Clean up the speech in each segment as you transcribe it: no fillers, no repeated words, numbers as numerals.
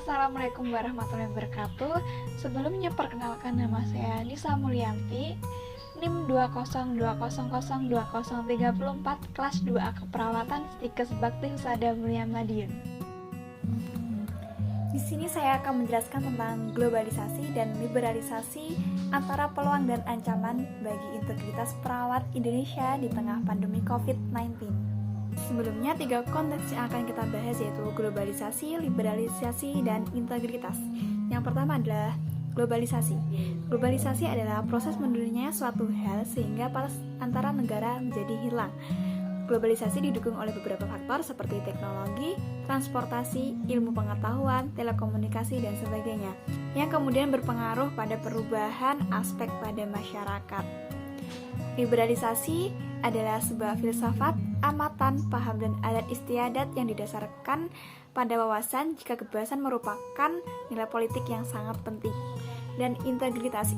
Assalamualaikum warahmatullahi wabarakatuh. Sebelumnya perkenalkan nama saya Nisa Mulyanti, NIM 202002034, kelas 2A Keperawatan, Stikes Bakti Husada Mulia Madiun. Di sini saya akan menjelaskan tentang globalisasi dan liberalisasi antara peluang dan ancaman bagi integritas perawat Indonesia di tengah pandemi COVID-19. Sebelumnya, 3 konteks yang akan kita bahas yaitu globalisasi, liberalisasi, dan integritas. Yang pertama adalah globalisasi. Globalisasi adalah proses mendunianya suatu hal sehingga batas antara negara menjadi hilang. Globalisasi didukung oleh beberapa faktor seperti teknologi, transportasi, ilmu pengetahuan, telekomunikasi, dan sebagainya, yang kemudian berpengaruh pada perubahan aspek pada masyarakat. Liberalisasi adalah sebuah filsafat, amatan, paham, dan adat istiadat yang didasarkan pada wawasan jika kebebasan merupakan nilai politik yang sangat penting. Dan integritas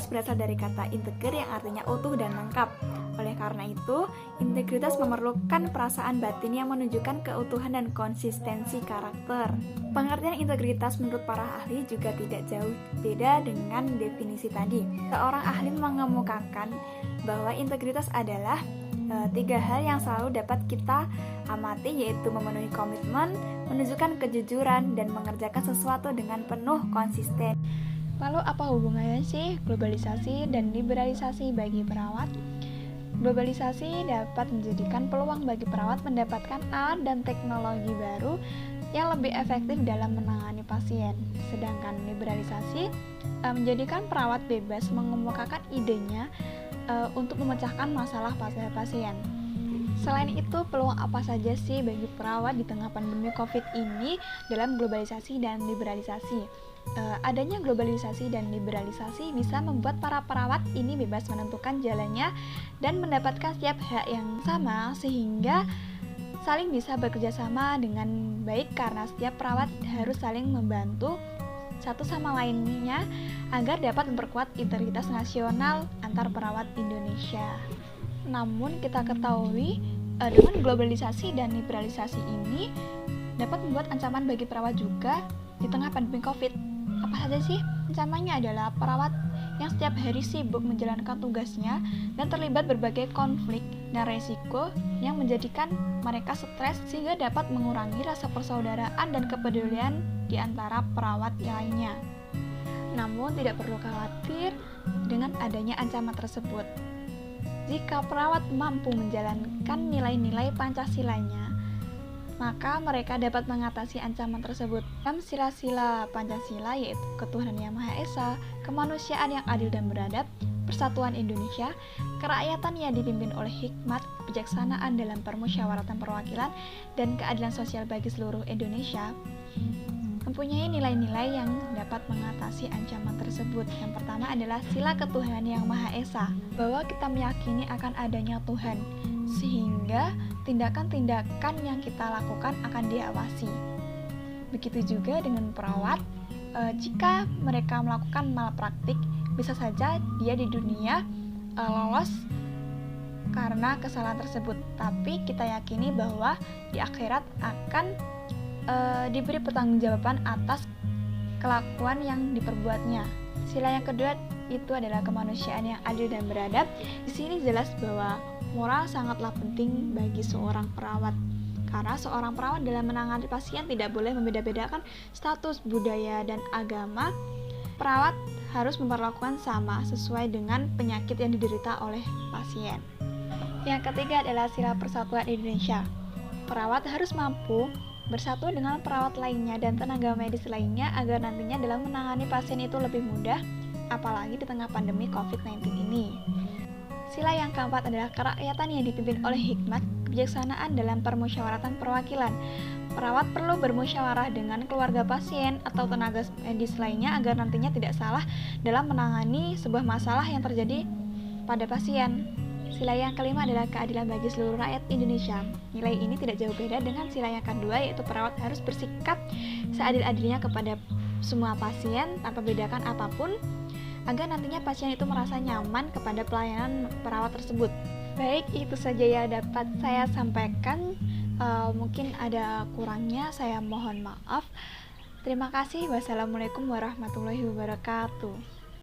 berasal dari kata integer yang artinya utuh dan lengkap. Oleh karena itu, integritas memerlukan perasaan batin yang menunjukkan keutuhan dan konsistensi karakter. Pengertian integritas menurut para ahli juga tidak jauh beda dengan definisi tadi. Seorang ahli mengemukakan bahwa integritas adalah 3 hal yang selalu dapat kita amati, yaitu memenuhi komitmen, menunjukkan kejujuran, dan mengerjakan sesuatu dengan penuh konsisten. Lalu apa hubungannya sih globalisasi dan liberalisasi bagi perawat? Globalisasi dapat menjadikan peluang bagi perawat mendapatkan alat dan teknologi baru yang lebih efektif dalam menangani pasien. Sedangkan liberalisasi menjadikan perawat bebas mengemukakan idenya untuk memecahkan masalah pasien. Selain itu, peluang apa saja sih bagi perawat di tengah pandemi COVID ini dalam globalisasi dan liberalisasi? Adanya globalisasi dan liberalisasi bisa membuat para perawat ini bebas menentukan jalannya dan mendapatkan setiap hak yang sama, sehingga saling bisa bekerja sama dengan baik karena setiap perawat harus saling membantu satu sama lainnya agar dapat memperkuat integritas nasional antar perawat Indonesia. Namun kita ketahui dengan globalisasi dan liberalisasi ini dapat membuat ancaman bagi perawat juga di tengah pandemi COVID. Apa saja sih? Ancamannya adalah perawat yang setiap hari sibuk menjalankan tugasnya dan terlibat berbagai konflik dan resiko yang menjadikan mereka stres sehingga dapat mengurangi rasa persaudaraan dan kepedulian di antara perawat lainnya. Namun tidak perlu khawatir dengan adanya ancaman tersebut. Jika perawat mampu menjalankan nilai-nilai Pancasilanya, maka mereka dapat mengatasi ancaman tersebut. Dalam sila-sila Pancasila yaitu ketuhanan yang Maha Esa, kemanusiaan yang adil dan beradab, persatuan Indonesia, kerakyatan yang dipimpin oleh hikmat, kebijaksanaan dalam permusyawaratan perwakilan, dan keadilan sosial bagi seluruh Indonesia, mempunyai nilai-nilai yang dapat mengatasi ancaman tersebut. Yang pertama adalah sila ketuhanan yang Maha Esa, bahwa kita meyakini akan adanya Tuhan, sehingga tindakan-tindakan yang kita lakukan akan diawasi. Begitu juga dengan perawat, jika mereka melakukan malpraktik, bisa saja dia di dunia lolos karena kesalahan tersebut, tapi kita yakini bahwa di akhirat akan diberi pertanggungjawaban atas kelakuan yang diperbuatnya. Sila yang kedua itu adalah kemanusiaan yang adil dan beradab. Di sini jelas bahwa moral sangatlah penting bagi seorang perawat, karena seorang perawat dalam menangani pasien tidak boleh membeda-bedakan status, budaya, dan agama. Perawat harus memperlakukan sama sesuai dengan penyakit yang diderita oleh pasien. Yang ketiga adalah sila persatuan Indonesia. Perawat harus mampu bersatu dengan perawat lainnya dan tenaga medis lainnya agar nantinya dalam menangani pasien itu lebih mudah, apalagi di tengah pandemi COVID-19 ini. Sila yang keempat adalah kerakyatan yang dipimpin oleh hikmat, kebijaksanaan dalam permusyawaratan perwakilan. Perawat perlu bermusyawarah dengan keluarga pasien atau tenaga medis lainnya agar nantinya tidak salah dalam menangani sebuah masalah yang terjadi pada pasien. Sila yang kelima adalah keadilan bagi seluruh rakyat Indonesia. Nilai ini tidak jauh beda dengan sila yang kedua, yaitu perawat harus bersikap seadil-adilnya kepada semua pasien tanpa bedakan apapun, agar nantinya pasien itu merasa nyaman kepada pelayanan perawat tersebut. Baik, itu saja yang dapat saya sampaikan. Mungkin ada kurangnya, saya mohon maaf. Terima kasih. Wassalamualaikum warahmatullahi wabarakatuh.